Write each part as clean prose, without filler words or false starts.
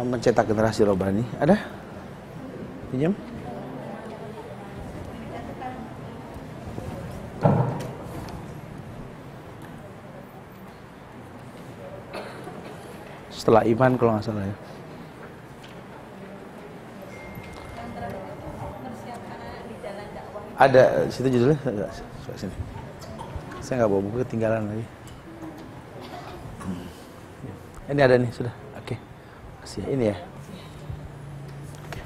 mencetak generasi robbani? Ada? Pinjam? Setelah iman kalau nggak salah ya. Ada situ judulnya? Enggak, sini. Saya nggak bawa buku, ketinggalan lagi. Ini ada nih sudah. Oke. Kasih ya. Ini ya. Oke.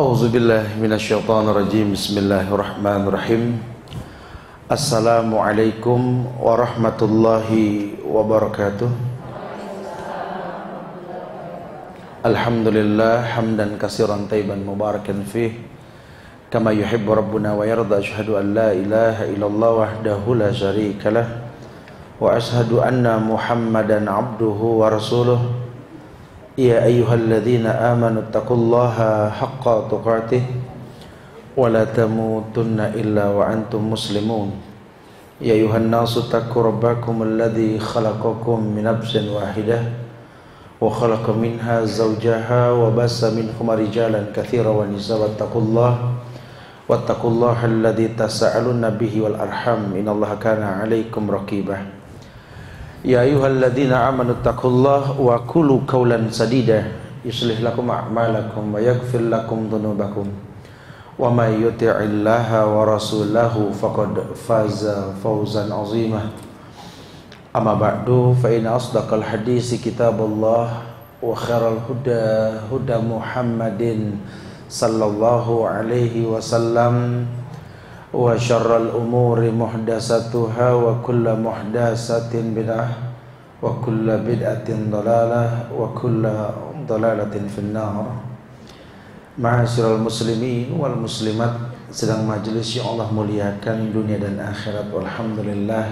A'udzubillahi minasyaitonirrajim. Bismillahirrahmanirrahim. Assalamualaikum warahmatullahi wabarakatuh. Alhamdulillah hamdan katsiran tayyiban mubarakan fih kama yuhibbu rabbuna wa yarda. Asyhadu an la ilaha illallah wahdahu la syarikalah wa asyhadu anna Muhammadan abduhu wa rasuluh. Ya ayyuhalladzina amanu taqullaha haqqa tuqatih wa la tamutunna illa wa antum muslimun. Ya ayuhan nasu taqu rabbakum alladzi khalaqakum min nafsin wahidah wa khalaqa minha zawjaha wa bassa minhuma rijalan katsiran wa nisaa wattaqullaha alladzi tasaaluna bihi wal arham innallaha kana 'alaikum raqibah. Ya ayyuhalladzina amanu taqullaha wa qulu qawlan sadida yuslih lakum a'malakum wa yaghfir lakum dhunubakum wa may yuti'illaha wa rasulahu faqad faza fawzan 'azima. Amma ba'du, fa inna asdaqal hadisi kitabullah wa khairal huda huda Muhammadin sallallahu alaihi wasallam wa syarral umuri muhdatsatuha wa kullu muhdatsatin bid'ah wa kullu bid'atin dhalalah wa kullu dhalalatin finnar. Ma'asyiral muslimin wal muslimat, sedang majelis yang Allah muliakan dunia dan akhirat. Alhamdulillah,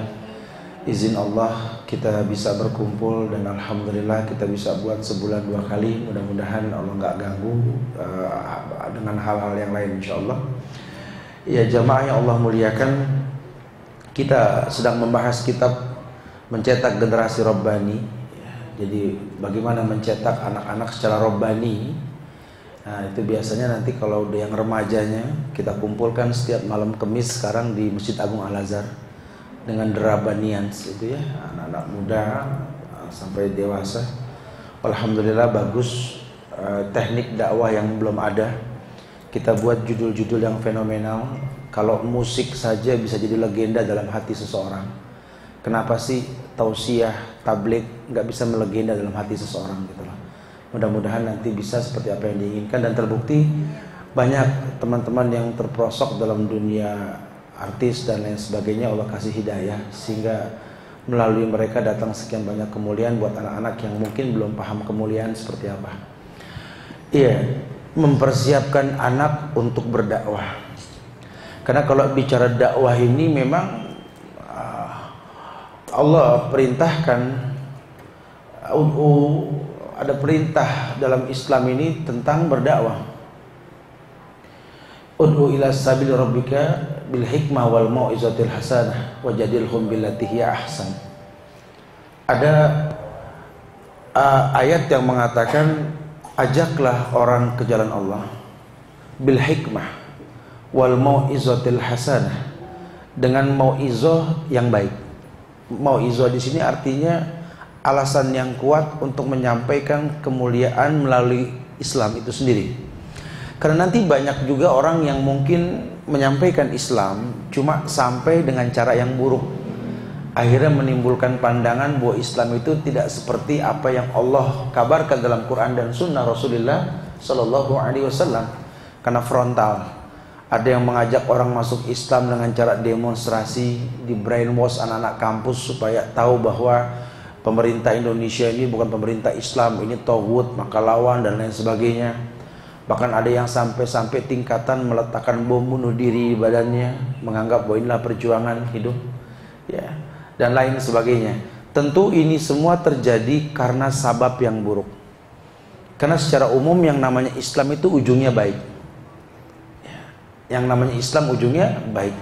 izin Allah kita bisa berkumpul dan alhamdulillah kita bisa buat sebulan 2 kali. Mudah-mudahan Allah nggak ganggu dengan hal-hal yang lain insyaallah. Ya jamaah yang Allah muliakan, kita sedang membahas kitab mencetak generasi robbani. Jadi bagaimana mencetak anak-anak secara robbani. Nah itu biasanya nanti kalau udah yang remajanya kita kumpulkan setiap malam Kamis sekarang di Masjid Agung Al-Azhar dengan derabanian itu ya, anak-anak muda sampai dewasa. Alhamdulillah bagus. Teknik dakwah yang belum ada, kita buat judul-judul yang fenomenal. Kalau musik saja bisa jadi legenda dalam hati seseorang, kenapa sih tausiah tabligh nggak bisa melegenda dalam hati seseorang gitu loh. Mudah-mudahan nanti bisa seperti apa yang diinginkan, dan terbukti banyak teman-teman yang terperosok dalam dunia artis dan lain sebagainya. Allah kasih hidayah sehingga melalui mereka datang sekian banyak kemuliaan buat anak-anak yang mungkin belum paham kemuliaan seperti apa. Iya, mempersiapkan anak untuk berdakwah. Karena kalau bicara dakwah ini memang Allah perintahkan, ada perintah dalam Islam ini tentang berdakwah. Ud'u ila sabil rabbika bil hikmah wal mau'izatil hasanah wajadilhum billati hiya ahsan. Ada ayat yang mengatakan ajaklah orang ke jalan Allah bil hikmah wal mau'izatil hasanah, dengan mau'izah yang baik. Mau'izah di sini artinya alasan yang kuat untuk menyampaikan kemuliaan melalui Islam itu sendiri. Karena nanti banyak juga orang yang mungkin menyampaikan Islam cuma sampai dengan cara yang buruk, akhirnya menimbulkan pandangan bahwa Islam itu tidak seperti apa yang Allah kabarkan dalam Quran dan Sunnah Rasulullah Sallallahu Alaihi Wasallam. Karena frontal, ada yang mengajak orang masuk Islam dengan cara demonstrasi, di brainwash anak-anak kampus supaya tahu bahwa pemerintah Indonesia ini bukan pemerintah Islam, ini tauhid, maka lawan dan lain sebagainya. Bahkan ada yang sampai tingkatan meletakkan bom bunuh diri di badannya, menganggap bahwa inilah perjuangan hidup, ya, dan lain sebagainya. Tentu ini semua terjadi karena sabab yang buruk. Karena secara umum yang namanya Islam itu ujungnya baik. Yang namanya Islam ujungnya baik.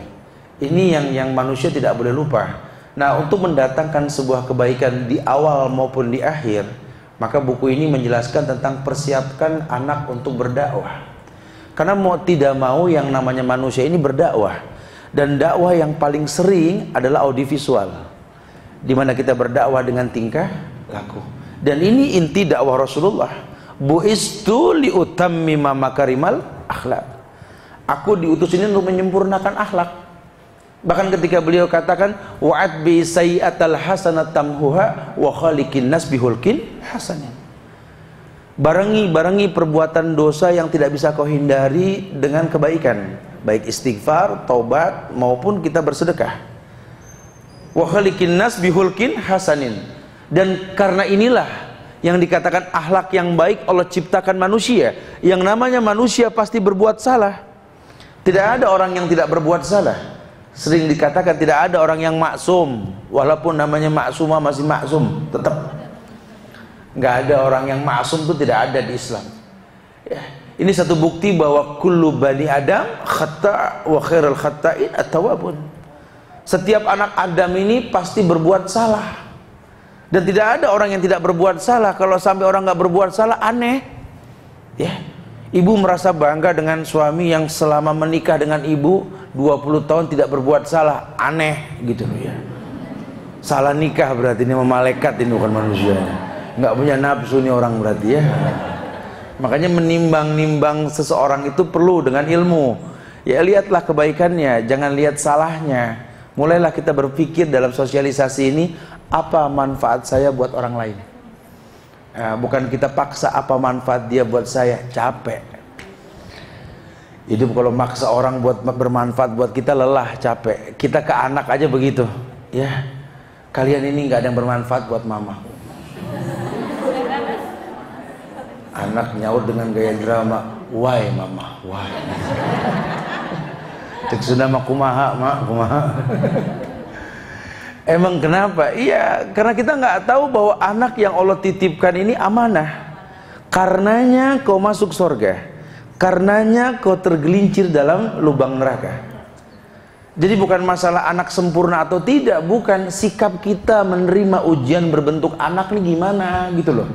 Ini yang manusia tidak boleh lupa. Nah, untuk mendatangkan sebuah kebaikan di awal maupun di akhir, maka buku ini menjelaskan tentang persiapkan anak untuk berdakwah. Karena mau tidak mau yang namanya manusia ini berdakwah. Dan dakwah yang paling sering adalah audiovisual, di mana kita berdakwah dengan tingkah laku. Dan ini inti dakwah Rasulullah. Bu'istu liutammima makarimal akhlak. Aku diutus ini untuk menyempurnakan akhlak. Bahkan ketika beliau katakan wa'ad bi sayyi'atal hasanat tamhuha wa khaliqin nas bihulkin hasanin. Barengi perbuatan dosa yang tidak bisa kau hindari dengan kebaikan, baik istighfar, taubat maupun kita bersedekah. Wa khaliqin nas bihulkin hasanin. Dan karena inilah yang dikatakan akhlak yang baik Allah ciptakan manusia. Yang namanya manusia pasti berbuat salah. Tidak ada orang yang tidak berbuat salah. Sering dikatakan tidak ada orang yang maksum, walaupun namanya maksumah masih maksum, tetap nggak ada orang yang maksum, itu tidak ada di Islam. Ya, ini satu bukti bahwa kullu bani Adam khata' wa khairul khata'in at-tawwabun. Setiap anak Adam ini pasti berbuat salah, dan tidak ada orang yang tidak berbuat salah. Kalau sampai orang nggak berbuat salah, aneh. Ya, ibu merasa bangga dengan suami yang selama menikah dengan ibu 20 tahun tidak berbuat salah, aneh gitu ya. Salah nikah berarti ini malaikat, ini bukan manusia. Nggak punya nafsu nih orang berarti ya. Makanya menimbang-nimbang seseorang itu perlu dengan ilmu. Ya lihatlah kebaikannya, jangan lihat salahnya. Mulailah kita berpikir dalam sosialisasi ini, apa manfaat saya buat orang lain. Bukan kita paksa apa manfaat dia buat saya, capek. Hidup kalau maksa orang buat bermanfaat buat kita lelah, capek. Kita ke anak aja begitu, ya. Kalian ini nggak ada yang bermanfaat buat mama. Anak nyaut dengan gaya drama, why mama, why? Cek sudah mah kumaha, mak, kumaha. Emang kenapa? Iya, karena kita nggak tahu bahwa anak yang Allah titipkan ini amanah. Karenanya kau masuk surga. Karenanya kau tergelincir dalam lubang neraka. Jadi bukan masalah anak sempurna atau tidak, bukan, sikap kita menerima ujian berbentuk anak nih gimana gitu loh.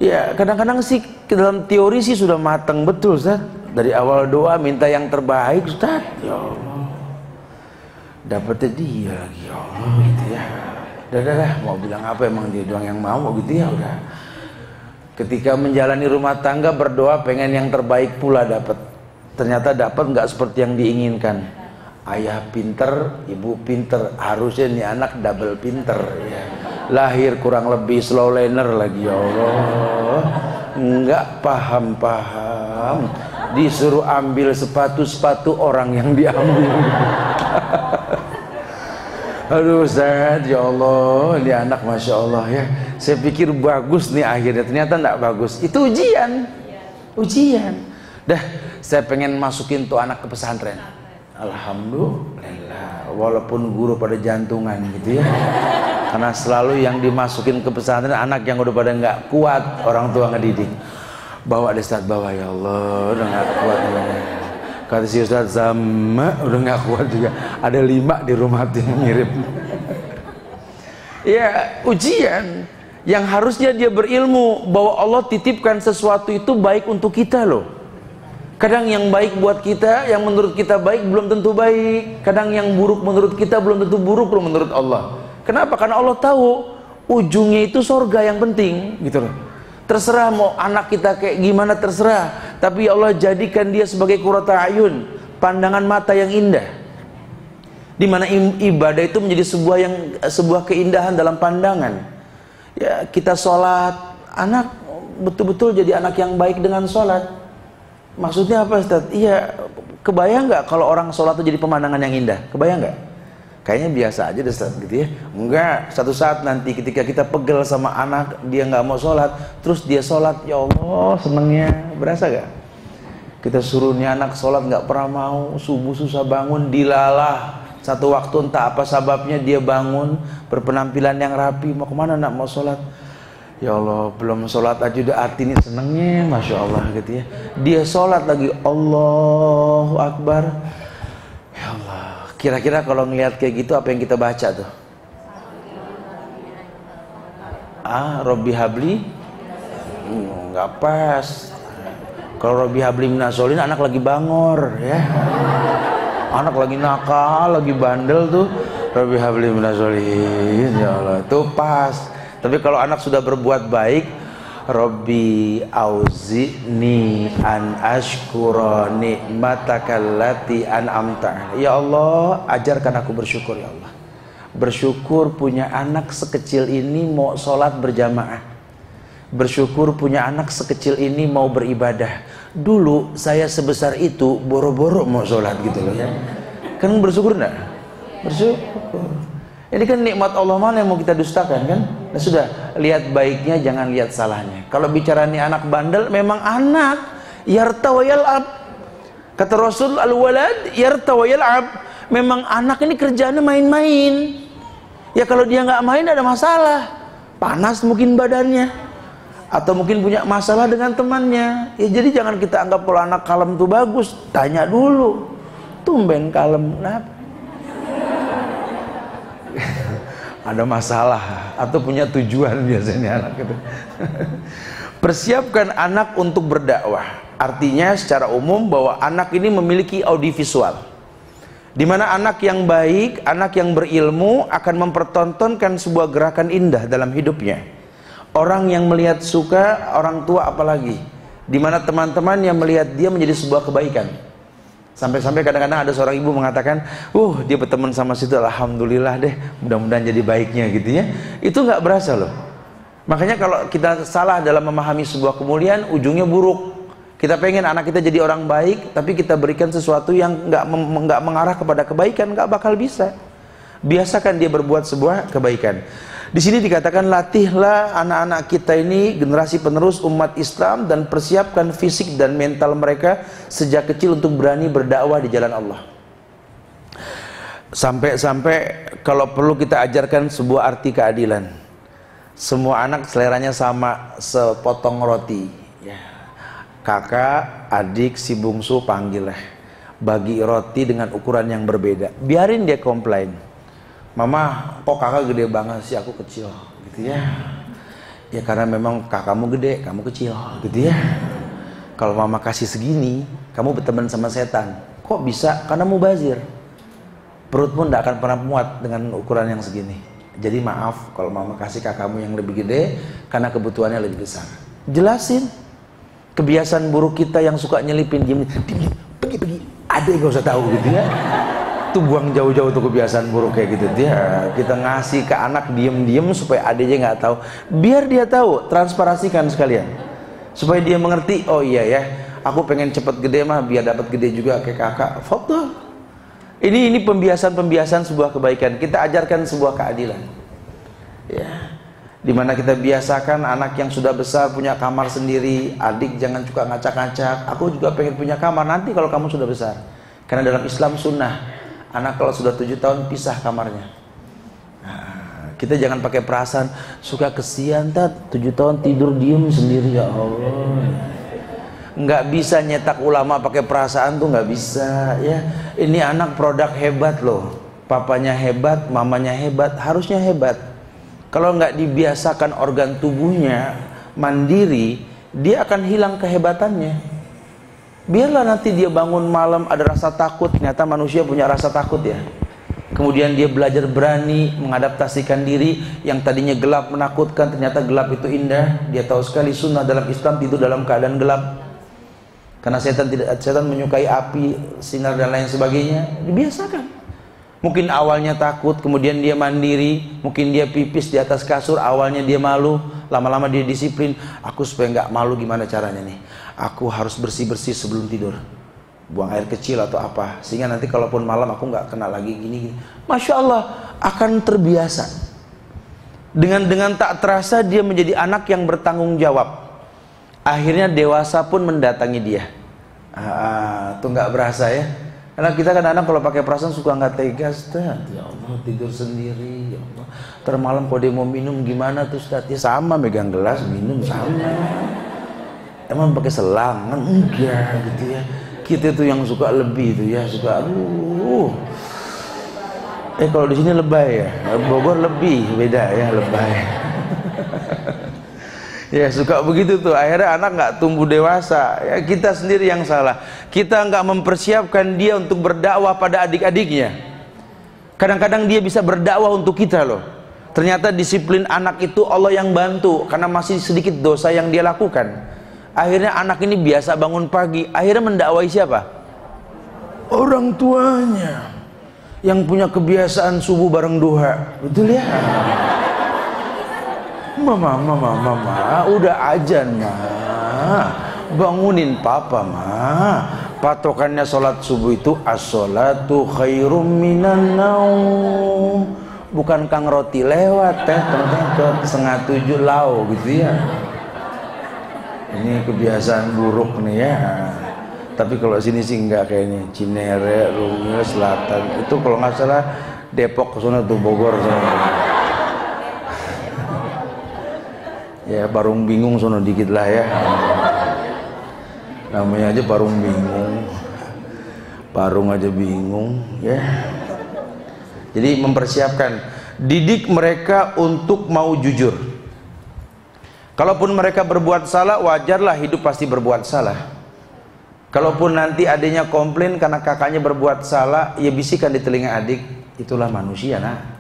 Ya kadang-kadang sih dalam teori sih sudah matang betul Ustaz. Dari awal doa minta yang terbaik Ustaz. Ya Allah, dapetnya dia lagi ya Allah gitu ya. Udah mau bilang apa, emang dia doang yang mau gitu ya udah. Ketika menjalani rumah tangga berdoa pengen yang terbaik pula dapat. Ternyata dapat nggak seperti yang diinginkan. Ayah pinter, ibu pinter, harusnya nih anak double pinter ya. Lahir kurang lebih slow learner lagi ya Allah. Nggak paham-paham. Disuruh ambil sepatu-sepatu orang yang diambil. Aduh Ustaz, ya Allah, ini anak Masya Allah ya. Saya pikir bagus nih akhirnya, ternyata enggak bagus. Itu ujian. Ujian. Dah, saya pengen masukin tuh anak ke pesantren. Alhamdulillah, walaupun guru pada jantungan gitu ya. Karena selalu yang dimasukin ke pesantren anak yang udah pada nggak kuat, orang tua ngedidik. Bawa deh Ustaz, bawa ya Allah, udah nggak kuat ya. Kata si Ustaz sama udah nggak kuat juga. Ada 5 di rumah yang mirip. Ya ujian. Yang harusnya dia berilmu bahwa Allah titipkan sesuatu itu baik untuk kita loh. Kadang yang baik buat kita, yang menurut kita baik belum tentu baik. Kadang yang buruk menurut kita belum tentu buruk loh menurut Allah. Kenapa? Karena Allah tahu ujungnya itu surga yang penting gitu loh. Terserah mau anak kita kayak gimana terserah, tapi Allah jadikan dia sebagai qurrata ayun, pandangan mata yang indah. Di mana ibadah itu menjadi sebuah keindahan dalam pandangan. Ya, kita sholat, anak betul-betul jadi anak yang baik dengan sholat. Maksudnya apa Ustaz? Iya, kebayang nggak kalau orang sholat itu jadi pemandangan yang indah? Kebayang nggak? Kayaknya biasa aja deh Ustaz gitu ya. Enggak, satu saat nanti ketika kita pegel sama anak, dia nggak mau sholat, terus dia sholat, ya Allah senengnya, berasa gak? Kita suruh nih anak sholat nggak pernah mau, subuh susah bangun, dilalah. Satu waktu entah apa sebabnya dia bangun, berpenampilan yang rapi, mau kemana nak mau sholat? Ya Allah, belum sholat aja udah arti ini senengnya, Masya Allah gitu ya. Dia sholat lagi, Allahu Akbar. Ya Allah, kira-kira kalau ngelihat kayak gitu apa yang kita baca tuh? Robbi habli, nggak pas. Kalau Robbi habli minasolin, anak lagi bangor ya. Anak lagi nakal, lagi bandel tuh. Robbi habli minasolin, ya Allah, tuh pas. Tapi kalau anak sudah berbuat baik, Robbi auzi'ni an ashkura ni'matakallati an'amta. Ya Allah, ajarkan aku bersyukur ya Allah. Bersyukur punya anak sekecil ini mau sholat berjamaah. Bersyukur punya anak sekecil ini mau beribadah. Dulu saya sebesar itu boro-boro mau sholat gitu loh ya. Kan bersyukur enggak? Bersyukur. Ini kan nikmat Allah mana yang mau kita dustakan kan? Nah sudah, lihat baiknya jangan lihat salahnya. Kalau bicara nih anak bandel, memang anak yarta wa yal'ab. Kata Rasul, al-walad yarta wa yal'ab. Memang anak ini kerjaannya main-main. Ya kalau dia nggak main ada masalah. Panas mungkin badannya, atau mungkin punya masalah dengan temannya. Ya jadi jangan kita anggap kalau anak kalem itu bagus. Tanya dulu, tumben kalem kenapa? Ada masalah atau punya tujuan biasanya anak itu. Persiapkan anak untuk berdakwah. Artinya secara umum bahwa anak ini memiliki audiovisual, di mana anak yang baik, anak yang berilmu akan mempertontonkan sebuah gerakan indah dalam hidupnya. Orang yang melihat suka, orang tua apalagi, di mana teman-teman yang melihat dia menjadi sebuah kebaikan. Sampai-sampai kadang-kadang ada seorang ibu mengatakan, dia berteman sama situ, alhamdulillah deh, mudah-mudahan jadi baiknya gitu ya. Itu nggak berasa loh. Makanya kalau kita salah dalam memahami sebuah kemuliaan, ujungnya buruk. Kita pengen anak kita jadi orang baik, tapi kita berikan sesuatu yang nggak mengarah kepada kebaikan, nggak bakal bisa. Biasakan dia berbuat sebuah kebaikan. Di sini dikatakan, latihlah anak-anak kita ini generasi penerus umat Islam dan persiapkan fisik dan mental mereka sejak kecil untuk berani berdakwah di jalan Allah. Sampai-sampai kalau perlu kita ajarkan sebuah arti keadilan. Semua anak seleranya sama, sepotong roti. Ya. Kakak, adik, si bungsu panggil lah. Bagi roti dengan ukuran yang berbeda. Biarin dia komplain. Mama, kok kakak gede banget sih, aku kecil, gitu ya. Ya karena memang kakakmu gede, kamu kecil, gitu ya. Kalau mama kasih segini, kamu berteman sama setan. Kok bisa? Karena mubazir. Perutmu tidak akan pernah muat dengan ukuran yang segini. Jadi maaf kalau mama kasih kakakmu yang lebih gede, karena kebutuhannya lebih besar. Jelasin. Kebiasaan buruk kita yang suka nyelipin, diem, pergi, ada yang gak usah tahu, gitu ya. Itu buang jauh-jauh tuh kebiasaan buruk kayak gitu. Kita ngasih ke anak diem-diem supaya adiknya nggak tahu. Biar dia tahu, transparasikan sekalian. Supaya dia mengerti, oh iya ya, aku pengen cepet gede mah biar dapat gede juga kayak kakak. Foto. Ini pembiasan-pembiasan sebuah kebaikan. Kita ajarkan sebuah keadilan. Ya. Dimana kita biasakan anak yang sudah besar punya kamar sendiri. Adik jangan suka ngacak-ngacak. Aku juga pengen punya kamar nanti kalau kamu sudah besar. Karena dalam Islam sunnah, anak kalau sudah 7 tahun pisah kamarnya. Nah, kita jangan pakai perasaan suka kesian 7 tahun tidur diem sendiri, ya Allah. Nggak bisa nyetak ulama pakai perasaan tuh, nggak bisa ya. Ini anak produk hebat loh. Papanya hebat, mamanya hebat, harusnya hebat. Kalau nggak dibiasakan organ tubuhnya mandiri, dia akan hilang kehebatannya. Biarlah nanti dia bangun malam ada rasa takut. Ternyata manusia punya rasa takut ya. Kemudian dia belajar berani mengadaptasikan diri. Yang tadinya gelap menakutkan, ternyata gelap itu indah. Dia tahu sekali sunnah dalam Islam tidur dalam keadaan gelap. Karena setan menyukai api, sinar dan lain sebagainya. Dibiasakan. Mungkin awalnya takut, kemudian dia mandiri. Mungkin dia pipis di atas kasur, awalnya dia malu. Lama-lama dia disiplin. Aku supaya nggak malu gimana caranya nih? Aku harus bersih-bersih sebelum tidur, buang air kecil atau apa, sehingga nanti kalaupun malam aku nggak kena lagi gini. Masya Allah, akan terbiasa. Dengan tak terasa dia menjadi anak yang bertanggung jawab. Akhirnya dewasa pun mendatangi dia. Itu nggak berasa ya. Karena kita kadang-kadang kalau pakai perasaan suka nggak tegas, Ustaz. Ya Allah, tidur sendiri, ya Allah. Termalam kalau dia mau minum gimana tuh, Ustaz? Ya sama, megang gelas minum sama. Emang pakai selang? Kan enggak gitu ya. Kita tuh yang suka lebih tuh ya, suka aduh. Kalau di sini lebay ya, Bogor lebih beda ya, lebay. Ya suka begitu tuh, akhirnya anak nggak tumbuh dewasa. Ya kita sendiri yang salah. Kita nggak mempersiapkan dia untuk berdakwah pada adik-adiknya. Kadang-kadang dia bisa berdakwah untuk kita loh. Ternyata disiplin anak itu Allah yang bantu, karena masih sedikit dosa yang dia lakukan. Akhirnya anak ini biasa bangun pagi, akhirnya mendakwai siapa? Orang tuanya, yang punya kebiasaan subuh bareng duha. Betul ya? Mama, udah ajan ma, bangunin papa ma. Patokannya sholat subuh itu as-sholatu khairum minan naum. Bukan Kang Roti lewat teh setengah 7 lau gitu ya. Ini kebiasaan buruk nih ya. Tapi kalau sini sih enggak kayaknya. Cinere, Rumil, Selatan itu kalau nggak salah Depok sana tuh, Bogor sana. Ya Parung Bingung sono dikit lah ya. Namanya aja Parung Bingung. Parung aja bingung ya. Jadi mempersiapkan, didik mereka untuk mau jujur. Kalaupun mereka berbuat salah, wajarlah, hidup pasti berbuat salah. Kalaupun nanti adiknya komplain karena kakaknya berbuat salah, ya bisikan di telinga adik, itulah manusia nak.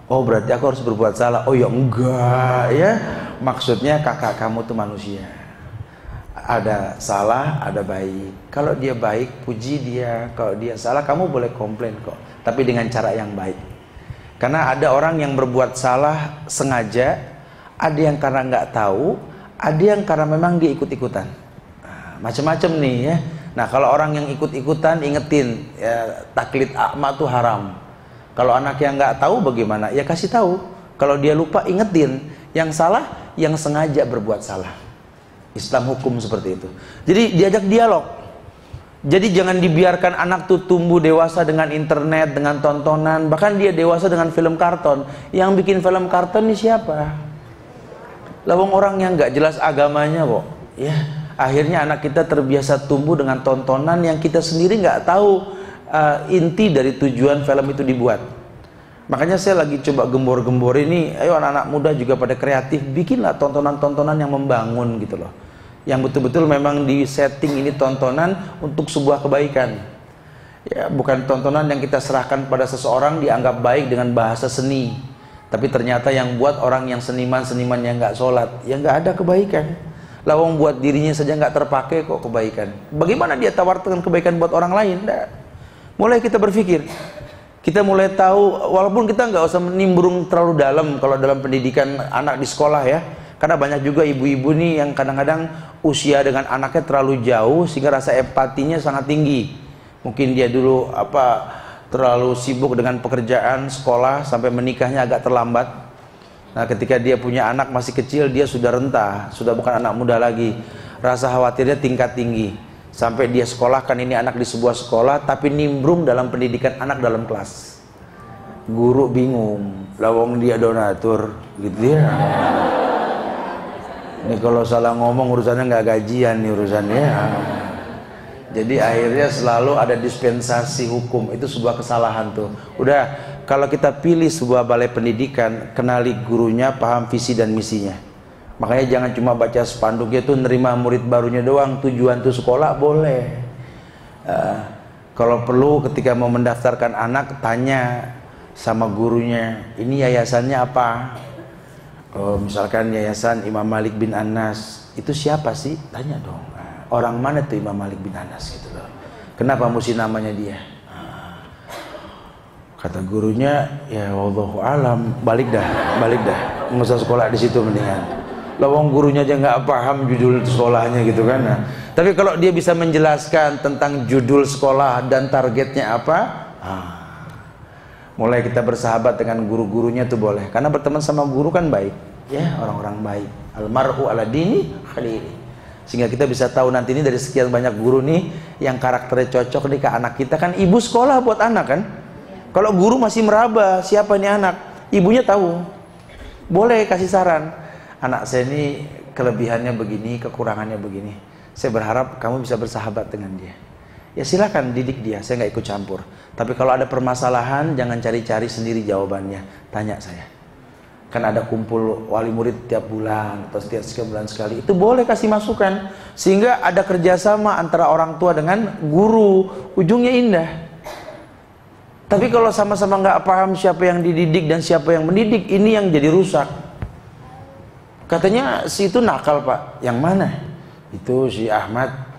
Oh berarti aku harus berbuat salah. Oh ya enggak ya. Maksudnya kakak kamu tuh manusia. Ada salah, ada baik. Kalau dia baik, puji dia. Kalau dia salah, kamu boleh komplain kok. Tapi dengan cara yang baik. Karena ada orang yang berbuat salah sengaja. Ada yang karena nggak tahu. Ada yang karena memang dia ikut-ikutan. Nah, macam-macam nih ya. Nah kalau orang yang ikut-ikutan, ingetin ya, taklid akma tuh haram. Kalau anak yang nggak tahu bagaimana? Ya kasih tahu. Kalau dia lupa, ingetin. Yang salah, yang sengaja berbuat salah. Islam hukum seperti itu. Jadi diajak dialog. Jadi jangan dibiarkan anak tuh tumbuh dewasa dengan internet, dengan tontonan. Bahkan dia dewasa dengan film karton. Yang bikin film karton ini siapa? Lawang orang yang nggak jelas agamanya kok. Ya, akhirnya anak kita terbiasa tumbuh dengan tontonan yang kita sendiri nggak tahu inti dari tujuan film itu dibuat. Makanya saya lagi coba gembor-gembor ini, ayo anak-anak muda juga pada kreatif, bikinlah tontonan-tontonan yang membangun gitu loh. Yang betul-betul memang di setting ini tontonan untuk sebuah kebaikan. Ya, bukan tontonan yang kita serahkan pada seseorang dianggap baik dengan bahasa seni. Tapi ternyata yang buat orang yang seniman-seniman yang nggak sholat, ya nggak ada kebaikan. Lawang buat dirinya saja nggak terpakai kok kebaikan. Bagaimana dia tawarkan kebaikan buat orang lain? Nggak. Mulai kita berpikir, kita mulai tahu, walaupun kita nggak usah nimbrung terlalu dalam kalau dalam pendidikan anak di sekolah ya, karena banyak juga ibu-ibu nih yang kadang-kadang usia dengan anaknya terlalu jauh sehingga rasa empatinya sangat tinggi. Mungkin dia dulu terlalu sibuk dengan pekerjaan sekolah sampai menikahnya agak terlambat. Nah ketika dia punya anak masih kecil, dia sudah renta, sudah bukan anak muda lagi. Rasa khawatirnya tingkat tinggi. Sampai dia sekolahkan ini anak di sebuah sekolah, tapi nimbrung dalam pendidikan anak dalam kelas. Guru bingung, lawang dia donatur, gitu ya. Ini kalau salah ngomong urusannya nggak gajian nih urusannya. Jadi akhirnya selalu ada dispensasi hukum, itu sebuah kesalahan tuh. Udah, kalau kita pilih sebuah balai pendidikan, kenali gurunya, paham visi dan misinya. Makanya jangan cuma baca spanduknya tuh nerima murid barunya doang, tujuan tuh sekolah boleh. Kalau perlu ketika mau mendaftarkan anak, tanya sama gurunya, ini yayasannya apa? Misalkan yayasan Imam Malik bin Anas, itu siapa sih? Tanya dong. Orang mana tuh Imam Malik bin Anas gitu loh. Kenapa mesti namanya dia? Kata gurunya, ya wallahu alam, balik dah. Nggak usah sekolah di situ mendingan. Lawang gurunya aja nggak paham judul sekolahnya gitu kan. Nah, tapi kalau dia bisa menjelaskan tentang judul sekolah dan targetnya apa, mulai kita bersahabat dengan guru-gurunya tuh boleh. Karena berteman sama guru kan baik, ya orang-orang baik. Almar'u ala dini khalili. sehingga kita bisa tahu nanti ini dari sekian banyak guru nih yang karakternya cocok nih ke anak kita. Kan ibu sekolah buat anak kan. Kalau guru masih meraba siapa nih anak, ibunya tahu, boleh kasih saran, anak saya ini kelebihannya begini, kekurangannya begini, saya berharap kamu bisa bersahabat dengan dia. Ya silakan didik dia, saya nggak ikut campur. Tapi kalau ada permasalahan jangan cari-cari sendiri jawabannya, tanya saya. Kan ada kumpul wali murid tiap bulan atau setiap sekian bulan sekali, itu boleh kasih masukan, sehingga ada kerjasama antara orang tua dengan guru, ujungnya indah. Tapi kalau sama-sama nggak paham siapa yang dididik dan siapa yang mendidik, ini yang jadi rusak. Katanya si itu nakal pak, yang mana? Itu si Ahmad.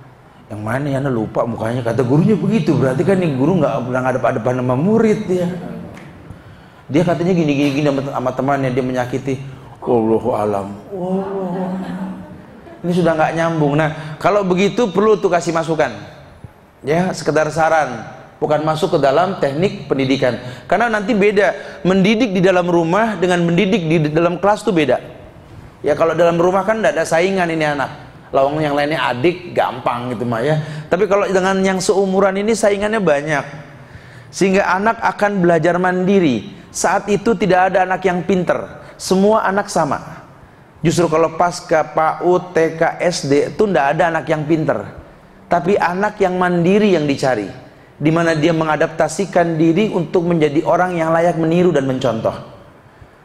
Yang mana ya, lupa mukanya, kata gurunya begitu. Berarti kan nih guru nggak pernah ada sama murid dia. Dia katanya gini sama temannya, dia menyakiti. Wallahu alam. Wow. Ini sudah nggak nyambung. Nah, kalau begitu perlu tuh kasih masukan. Ya, sekedar saran, bukan masuk ke dalam teknik pendidikan. Karena nanti beda, mendidik di dalam rumah dengan mendidik di dalam kelas tuh beda. Ya kalau dalam rumah kan tidak ada saingan ini anak. Lawang yang lainnya adik gampang gitu mah ya. Tapi kalau dengan yang seumuran ini saingannya banyak, sehingga anak akan belajar mandiri. Saat itu tidak ada anak yang pinter, semua anak sama. Justru kalau pasca PAUD, TK, SD itu tidak ada anak yang pinter, tapi anak yang mandiri yang dicari, di mana dia mengadaptasikan diri untuk menjadi orang yang layak meniru dan mencontoh.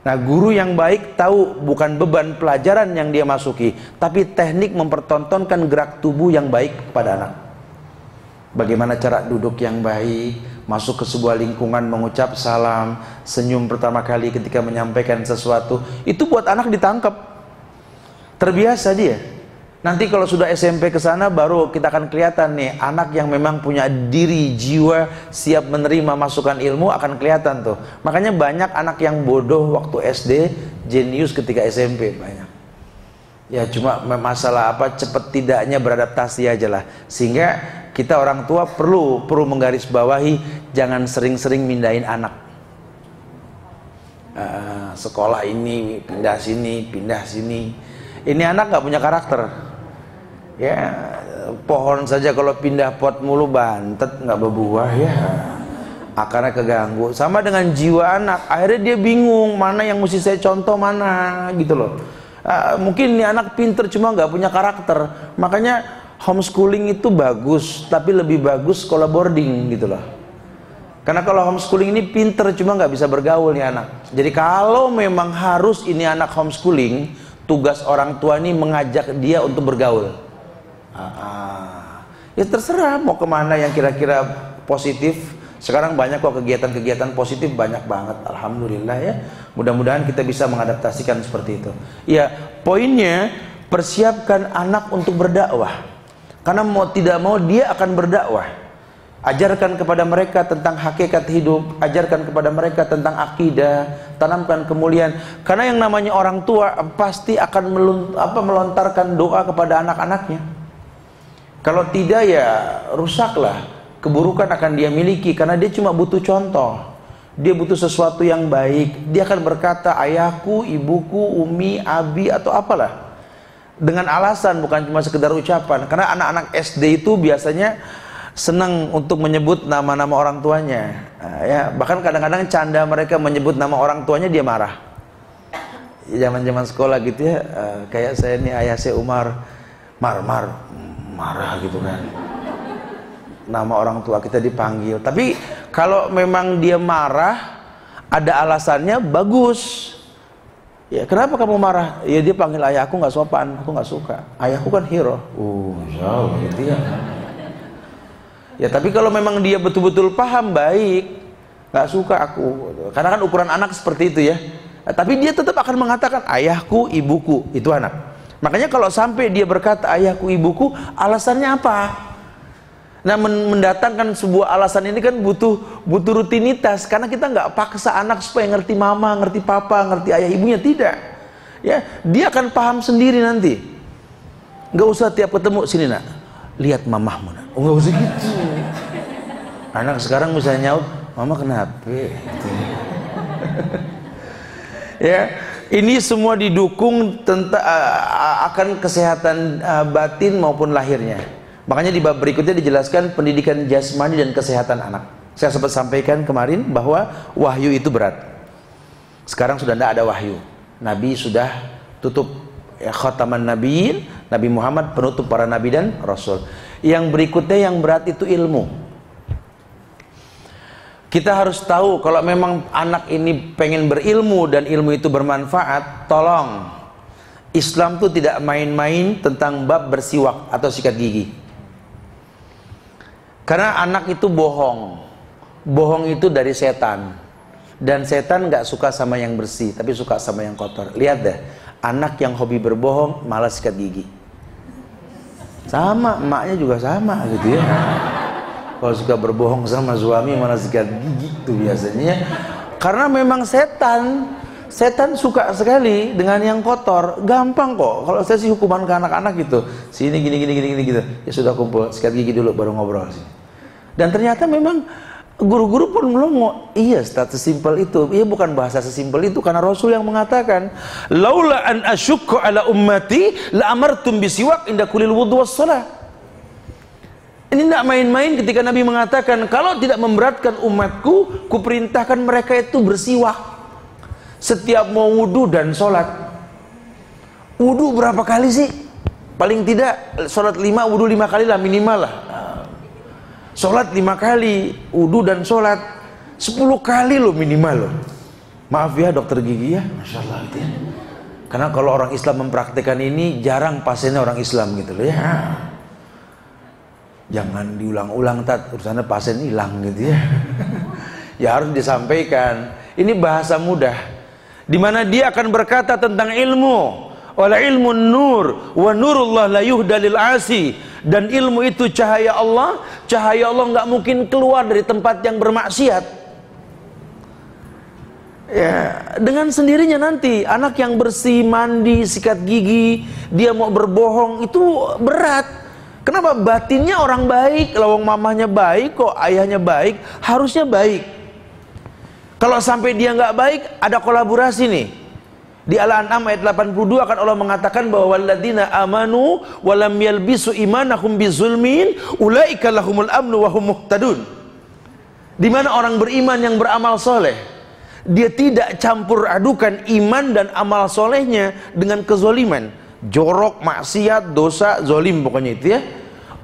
Nah, guru yang baik tahu bukan beban pelajaran yang dia masuki, tapi teknik mempertontonkan gerak tubuh yang baik kepada anak. Bagaimana cara duduk yang baik, masuk ke sebuah lingkungan, mengucap salam, senyum pertama kali ketika menyampaikan sesuatu, itu buat anak ditangkap. Terbiasa dia. Nanti kalau sudah SMP ke sana baru kita akan kelihatan nih, anak yang memang punya diri, jiwa, siap menerima masukan ilmu akan kelihatan tuh. Makanya banyak anak yang bodoh waktu SD, jenius ketika SMP banyak. Ya cuma masalah apa, cepat tidaknya beradaptasi aja lah. Sehingga kita orang tua perlu menggarisbawahi, jangan sering-sering mindahin anak. Sekolah ini pindah sini. Ini anak nggak punya karakter. Ya pohon saja kalau pindah pot mulu bantet nggak berbuah ya, akarnya keganggu. Sama dengan jiwa anak, akhirnya dia bingung mana yang mesti saya contoh mana gitu loh. Mungkin ini anak pinter cuma nggak punya karakter. Makanya homeschooling itu bagus, tapi lebih bagus sekolah boarding gitu loh. Karena kalau homeschooling ini pinter cuma nggak bisa bergaul nih anak. Jadi kalau memang harus ini anak homeschooling, tugas orang tua ini mengajak dia untuk bergaul. Ya terserah mau kemana yang kira-kira positif. Sekarang banyak kok kegiatan-kegiatan positif, banyak banget, alhamdulillah ya. Mudah-mudahan kita bisa mengadaptasikan seperti itu. Ya poinnya, persiapkan anak untuk berdakwah. Karena mau tidak mau dia akan berdakwah. Ajarkan kepada mereka tentang hakikat hidup, ajarkan kepada mereka tentang akidah, tanamkan kemuliaan. Karena yang namanya orang tua pasti akan melontarkan doa kepada anak-anaknya. Kalau tidak ya rusaklah, keburukan akan dia miliki karena dia cuma butuh contoh. Dia butuh sesuatu yang baik. Dia akan berkata ayahku, ibuku, umi, abi atau apalah. Dengan alasan bukan cuma sekedar ucapan. Karena anak-anak SD itu biasanya senang untuk menyebut nama-nama orang tuanya. Ya, bahkan kadang-kadang canda mereka menyebut nama orang tuanya dia marah. Zaman-zaman sekolah gitu ya, kayak saya nih ayah saya Umar, marah gitu kan, nama orang tua kita dipanggil. Tapi kalau memang dia marah ada alasannya, bagus ya. Kenapa kamu marah? Ya dia panggil ayahku nggak sopan, aku nggak suka, ayahku kan hero. Jauh gitu ya. Ya tapi kalau memang dia betul-betul paham, baik, nggak suka aku, karena kan ukuran anak seperti itu ya. Tapi dia tetap akan mengatakan ayahku, ibuku, itu anak. Makanya kalau sampai dia berkata ayahku, ibuku, alasannya apa? Nah, mendatangkan sebuah alasan ini kan butuh rutinitas. Karena kita nggak paksa anak supaya ngerti mama, ngerti papa, ngerti ayah ibunya, tidak. Ya, dia akan paham sendiri nanti. Nggak usah tiap ketemu, sini nak, lihat mamahmu nak. Nggak usah gitu. Anak sekarang misalnya nyaut, mama kenapa? Gitu. Ya, Ini semua didukung akan kesehatan batin maupun lahirnya. Makanya di bab berikutnya dijelaskan pendidikan jasmani dan kesehatan anak. Saya sempat sampaikan kemarin bahwa wahyu itu berat. Sekarang sudah tidak ada wahyu. Nabi sudah tutup, ya, khataman nabiyyin, Nabi Muhammad penutup para nabi dan rasul. Yang berikutnya yang berat itu ilmu. Kita harus tahu kalau memang anak ini pengen berilmu dan ilmu itu bermanfaat, tolong. Islam tuh tidak main-main tentang bab bersiwak atau sikat gigi. Karena anak itu bohong. Bohong itu dari setan. Dan setan gak suka sama yang bersih, tapi suka sama yang kotor. Lihat deh, anak yang hobi berbohong malah sikat gigi. Sama, emaknya juga sama gitu ya. Kalau suka berbohong sama suami malah sikat gigi tuh biasanya. Karena memang setan suka sekali dengan yang kotor. Gampang kok. Kalau saya sih hukuman ke anak-anak gitu. Sini gini gitu. Ya sudah kumpul, sikat gigi dulu baru ngobrol sih. Dan ternyata memang guru-guru pun melongo. Iya, status simpel itu. Iya, bukan bahasa sesimpel itu karena Rasul yang mengatakan, "Laula an asyukku ala ummati la amartum bisiwak inda kulil wudhu was shalah." Ini tidak main-main ketika Nabi mengatakan, kalau tidak memberatkan umatku, kuperintahkan mereka itu bersiwak setiap mau wudu dan sholat. Wudu berapa kali sih? Paling tidak sholat 5, wudu 5 kali lah minimal lah. Sholat 5 kali, wudu dan sholat 10 kali loh minimal loh. Maaf ya dokter gigi ya, Masya Allah gitu ya. Karena kalau orang Islam mempraktikkan ini, jarang pasiennya orang Islam gitu loh ya. Jangan diulang-ulang, tat, urusannya pasien hilang gitu ya. Ya harus disampaikan. Ini bahasa mudah, dimana dia akan berkata tentang ilmu. Wala ilmun nur wa nurullah la yuhdalil asi. Dan ilmu itu cahaya Allah nggak mungkin keluar dari tempat yang bermaksiat. Ya, dengan sendirinya nanti anak yang bersih, mandi, sikat gigi, dia mau berbohong itu berat. Kenapa? Batinnya orang baik, lawang mamahnya baik, kok ayahnya baik, harusnya baik. Kalau sampai dia nggak baik, ada kolaborasi nih. Di Al-An'am ayat 82 akan Allah mengatakan bahwa walladzina amanu walam yalbisu imanahum bizulmin ulaika lahumul amnu wa hum muhtadun. Di mana orang beriman yang beramal soleh, dia tidak campur adukan iman dan amal solehnya dengan kezoliman. Jorok, maksiat, dosa, zolim pokoknya itu ya.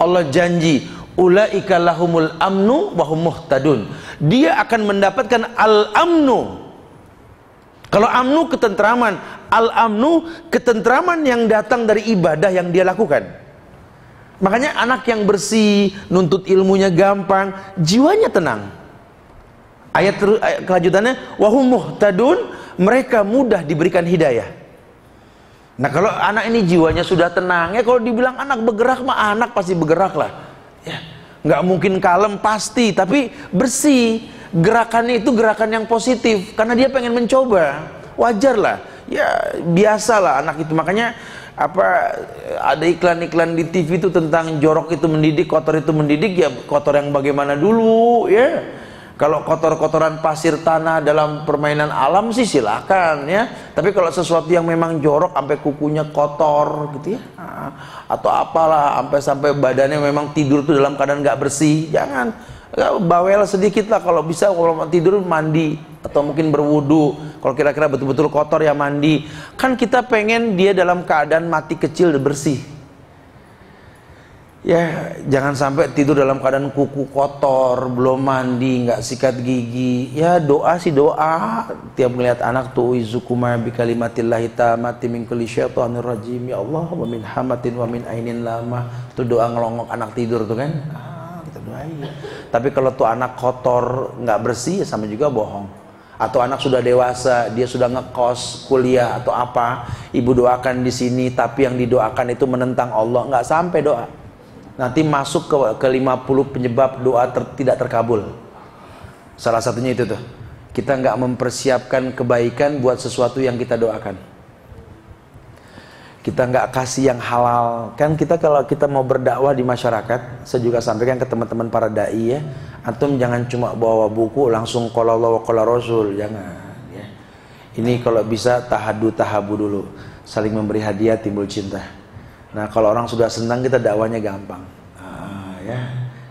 Allah janji ulaika lahumul amnu wa hum muhtadun. Dia akan mendapatkan al-amnu. Kalau amnu ketentraman, al-amnu ketentraman yang datang dari ibadah yang dia lakukan. Makanya anak yang bersih, nuntut ilmunya gampang, jiwanya tenang. Ayat kelanjutannya wa hum muhtadun, mereka mudah diberikan hidayah. Nah kalau anak ini jiwanya sudah tenang, ya kalau dibilang anak bergerak mah anak pasti bergerak lah ya, nggak mungkin kalem pasti, tapi bersih, gerakannya itu gerakan yang positif karena dia pengen mencoba, wajar lah ya, biasalah anak itu. Makanya ada iklan-iklan di TV itu tentang jorok itu mendidik, kotor itu mendidik. Ya kotor yang bagaimana dulu ya. Kalau kotor-kotoran pasir tanah dalam permainan alam sih silakan ya. Tapi kalau sesuatu yang memang jorok sampai kukunya kotor gitu ya, atau apalah sampai badannya memang tidur tuh dalam keadaan nggak bersih, jangan. Bawel sedikit lah kalau bisa, kalau tidur mandi atau mungkin berwudu. Kalau kira-kira betul-betul kotor ya mandi. Kan kita pengen dia dalam keadaan mati kecil dan bersih. Ya, jangan sampai tidur dalam keadaan kuku kotor, belum mandi, nggak sikat gigi. Ya doa sih doa. Tiap melihat anak tuh izukuma bi kalimatillahi tammati min kulli syaitonir rajim. Ya Allah, wa min hamatin wa min ainin lama. Itu doa ngelongok anak tidur tuh kan. Kita doain. Tapi kalau tuh anak kotor, nggak bersih, ya sama juga bohong. Atau anak sudah dewasa, dia sudah ngekos, kuliah atau apa, ibu doakan di sini, tapi yang didoakan itu menentang Allah, nggak sampai doa. Nanti masuk ke 50 penyebab doa tidak terkabul. Salah satunya itu tuh, kita nggak mempersiapkan kebaikan buat sesuatu yang kita doakan. Kita nggak kasih yang halal. Kan kita kalau kita mau berdakwah di masyarakat, saya juga sampaikan ke teman-teman para dai ya, antum jangan cuma bawa buku langsung qala Allah wa qala Rasul, jangan ya. Ini kalau bisa tahabu dulu, saling memberi hadiah timbul cinta. Nah kalau orang sudah senang kita dakwanya gampang. Ya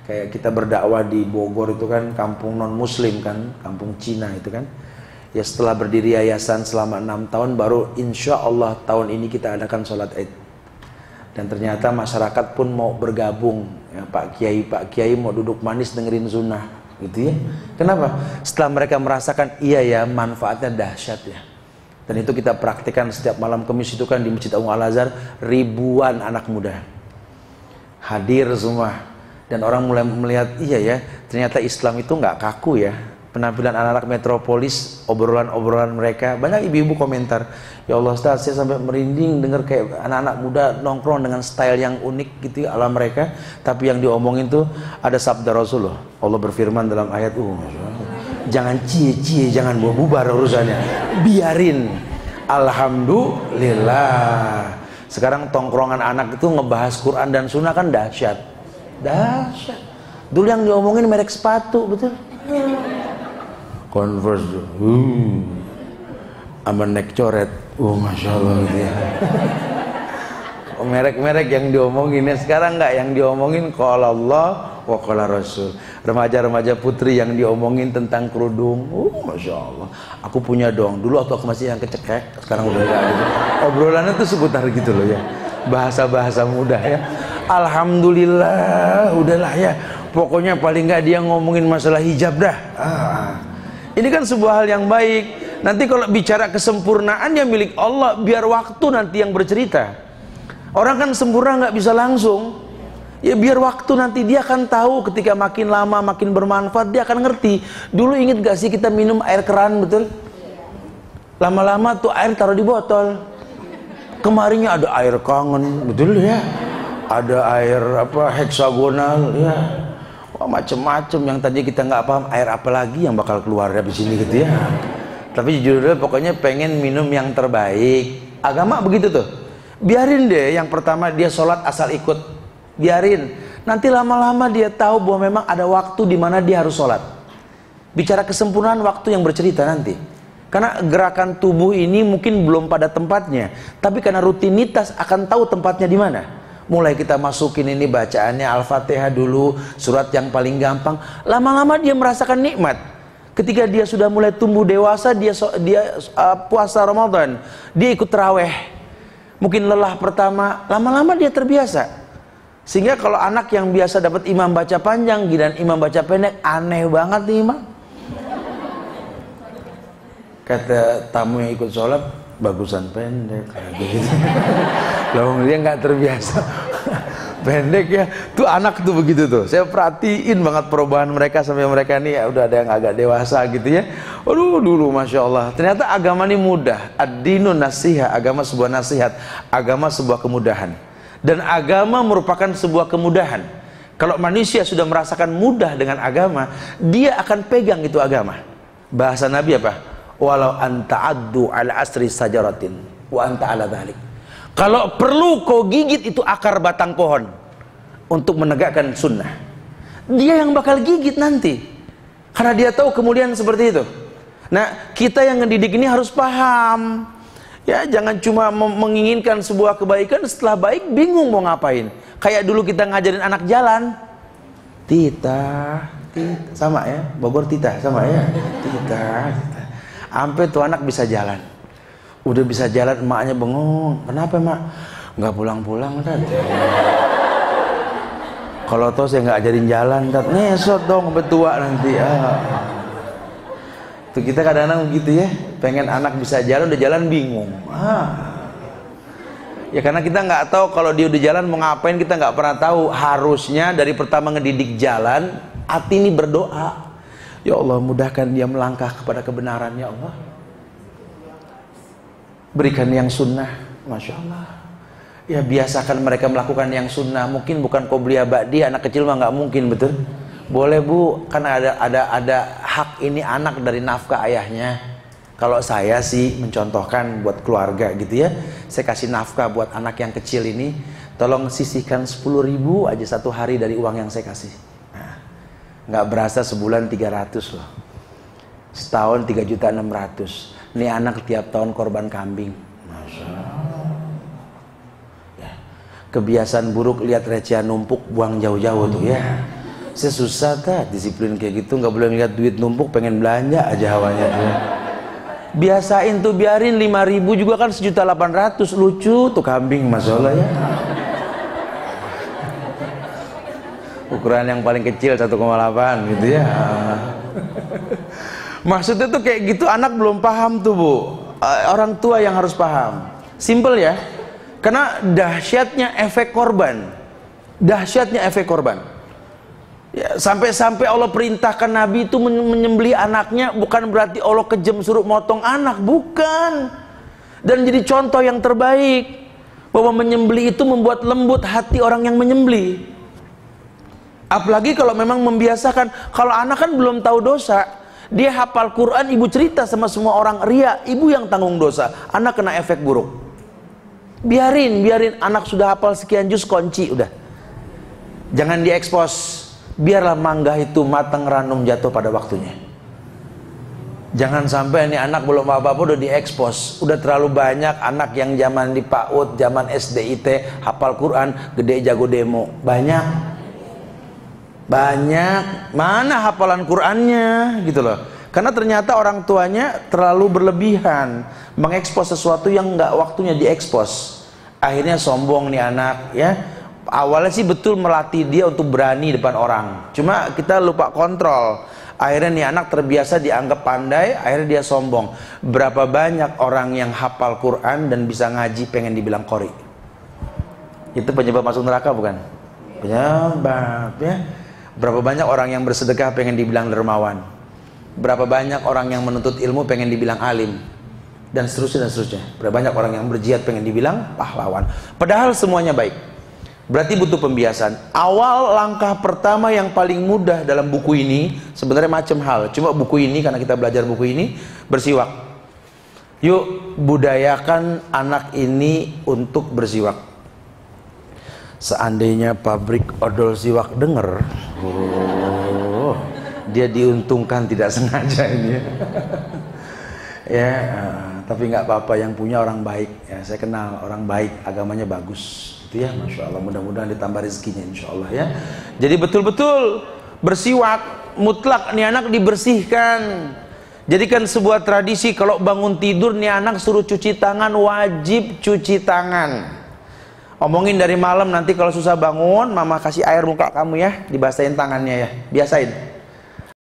kayak kita berdakwah di Bogor itu kan kampung non muslim kan, kampung Cina itu kan. Ya setelah berdiri yayasan selama 6 tahun baru insya Allah tahun ini kita adakan sholat Id. Dan ternyata masyarakat pun mau bergabung ya, Pak Kiai mau duduk manis dengerin sunnah gitu ya. Kenapa? Setelah mereka merasakan iya ya manfaatnya dahsyat ya. Dan itu kita praktikkan setiap malam Kamis itu kan di Masjid Agung Al-Azhar, ribuan anak muda hadir semua. Dan orang mulai melihat iya ya ternyata Islam itu nggak kaku ya. Penampilan anak-anak metropolis, obrolan-obrolan mereka, banyak ibu-ibu komentar, ya Allah Ustaz saya sampai merinding dengar kayak anak-anak muda nongkrong dengan style yang unik gitu ya, ala mereka. Tapi yang diomongin tuh ada sabda Rasulullah. Allah berfirman dalam ayat jangan cie-cie, jangan bubar urusannya, biarin. Alhamdulillah sekarang tongkrongan anak itu ngebahas Quran dan Sunnah kan dahsyat. Dulu yang diomongin merek sepatu, betul? Converse, sama neck coret, masya Allah gitu ya. Merek-merek yang diomongin ya, sekarang nggak, yang diomongin qala Allah wa qala Rasul. Remaja-remaja putri yang diomongin tentang kerudung, masya Allah. Aku punya dong, dulu waktu aku masih yang kecekek, sekarang udah nggak gitu. Obrolannya tuh seputar gitu loh ya, bahasa-bahasa mudah ya. Alhamdulillah, udahlah ya. Pokoknya paling nggak dia ngomongin masalah hijab dah. Ini kan sebuah hal yang baik. Nanti kalau bicara kesempurnaan yang milik Allah, biar waktu nanti yang bercerita. Orang kan sempurna nggak bisa langsung. Ya biar waktu nanti dia akan tahu, ketika makin lama makin bermanfaat dia akan ngerti. Dulu inget gak sih kita minum air keran, betul? Lama-lama tuh air taruh di botol. Kemarinnya ada air kangen, betul ya? Ada air apa heksagonal ya. Macem-macem yang tadi kita nggak paham air apa lagi yang bakal keluar dari sini gitu ya. Tapi jujur pokoknya pengen minum yang terbaik. Agama begitu tuh. Biarin deh yang pertama dia sholat asal ikut, biarin. Nanti lama-lama dia tahu bahwa memang ada waktu di mana dia harus sholat. Bicara kesempurnaan waktu yang bercerita nanti. Karena gerakan tubuh ini mungkin belum pada tempatnya, tapi karena rutinitas akan tahu tempatnya di mana. Mulai kita masukin ini bacaannya Al-Fatihah dulu, surat yang paling gampang. Lama-lama dia merasakan nikmat. Ketika dia sudah mulai tumbuh dewasa, dia puasa Ramadan, dia ikut tarawih. Mungkin lelah pertama, lama-lama dia terbiasa. Sehingga kalau anak yang biasa dapat imam baca panjang, dan imam baca pendek, aneh banget nih imam. Kata tamu yang ikut sholat, bagusan pendek gitu. Lalu dia nggak terbiasa pendek ya. Tuh anak tuh begitu tuh. Saya perhatiin banget perubahan mereka sampai mereka nih ya udah ada yang agak dewasa gitu ya. Aduh dulu masya Allah. Ternyata agama ini mudah. Ad-dinu nasiha, agama sebuah nasihat, agama sebuah kemudahan. Dan agama merupakan sebuah kemudahan. Kalau manusia sudah merasakan mudah dengan agama, dia akan pegang itu agama. Bahasa Nabi apa? Walau anta addu ala asri sajaratin wa anta ala dhalik. Kalau perlu kau gigit itu akar batang pohon untuk menegakkan sunnah, dia yang bakal gigit nanti, karena dia tahu kemudian seperti itu. Nah kita yang ngedidik ini harus paham ya, jangan cuma menginginkan sebuah kebaikan, setelah baik bingung mau ngapain. Kayak dulu kita ngajarin anak jalan, tita sama ya, Bogor tita sama ya, tita. Sampai tuh anak bisa jalan. Udah bisa jalan, emaknya bengong. Kenapa emak? Nggak pulang-pulang Tat. Kalau toh saya nggak ajarin jalan Tat, ngesot dong betua nanti. Tuh kita kadang-kadang begitu ya, pengen anak bisa jalan, udah jalan bingung. Ya karena kita nggak tahu kalau dia udah jalan mau ngapain, kita nggak pernah tahu. Harusnya dari pertama ngedidik jalan, hati ini berdoa, ya Allah mudahkan dia melangkah kepada kebenaran ya Allah. Berikan yang sunnah, masya Allah. Ya biasakan mereka melakukan yang sunnah. Mungkin bukan qobliyah ba'diyah, anak kecil mah nggak mungkin, betul? Boleh bu, karena ada hak ini anak dari nafkah ayahnya. Kalau saya sih mencontohkan buat keluarga gitu ya, saya kasih nafkah buat anak yang kecil ini, tolong sisihkan 10.000 aja satu hari dari uang yang saya kasih. Nah, nggak berasa sebulan 300 loh, setahun 3.600.000. Nih anak tiap tahun korban kambing. Masya Allah. Ya. Kebiasaan buruk lihat recehan numpuk buang jauh-jauh tuh ya. Saya susah disiplin kayak gitu, nggak boleh lihat duit numpuk pengen belanja aja hawanya tuh. Biasain tuh, biarin 5.000 juga kan 1.800.000, lucu tuh kambing, Masya Allah ya. Ukuran yang paling kecil 1,8 gitu ya. Maksudnya tuh kayak gitu, anak belum paham tuh Bu. Orang tua yang harus paham. Simple ya. Karena dahsyatnya efek korban. Dahsyatnya efek korban. Ya, sampai-sampai Allah perintahkan Nabi itu menyembelih anaknya, bukan berarti Allah kejam suruh motong anak, bukan. Dan jadi contoh yang terbaik bahwa menyembelih itu membuat lembut hati orang yang menyembelih. Apalagi kalau memang membiasakan, kalau anak kan belum tahu dosa, dia hafal Quran, ibu cerita sama semua orang ria, ibu yang tanggung dosa, anak kena efek buruk. Biarin anak sudah hafal sekian juz, kunci udah. Jangan diekspos. Biarlah mangga itu matang ranum jatuh pada waktunya. Jangan sampai ini anak belum apa-apa udah diekspos. Udah terlalu banyak anak yang zaman di PAUD, zaman SDIT hafal Quran, gede jago demo. Banyak. Mana hafalan Qurannya gitu loh. Karena ternyata orang tuanya terlalu berlebihan mengekspos sesuatu yang nggak waktunya diekspos. Akhirnya sombong nih anak ya. Awalnya sih betul melatih dia untuk berani depan orang, cuma kita lupa kontrol. Akhirnya nih anak terbiasa dianggap pandai, akhirnya dia sombong. Berapa banyak orang yang hafal Quran dan bisa ngaji pengen dibilang qori? Itu penyebab masuk neraka bukan? Penyebab ya. Berapa banyak orang yang bersedekah pengen dibilang dermawan? Berapa banyak orang yang menuntut ilmu pengen dibilang alim? Dan seterusnya dan seterusnya. Berapa banyak orang yang berjihad pengen dibilang pahlawan? Padahal semuanya baik. Berarti butuh pembiasaan. Awal langkah pertama yang paling mudah dalam buku ini sebenarnya macam hal. Cuma buku ini, karena kita belajar buku ini, bersiwak. Yuk budayakan anak ini untuk bersiwak. Seandainya pabrik odol siwak denger, dia diuntungkan tidak sengaja ini ya. Ya, tapi nggak apa-apa, yang punya orang baik ya. Saya kenal orang baik, agamanya bagus. Ya, Masya Allah, mudah-mudahan ditambah rezekinya insya Allah ya. Jadi betul-betul bersiwak mutlak, nih anak dibersihkan. Jadikan sebuah tradisi, kalau bangun tidur nih anak suruh cuci tangan, wajib cuci tangan. Omongin dari malam, nanti kalau susah bangun, mama kasih air muka kamu ya, dibasahin tangannya ya, biasain.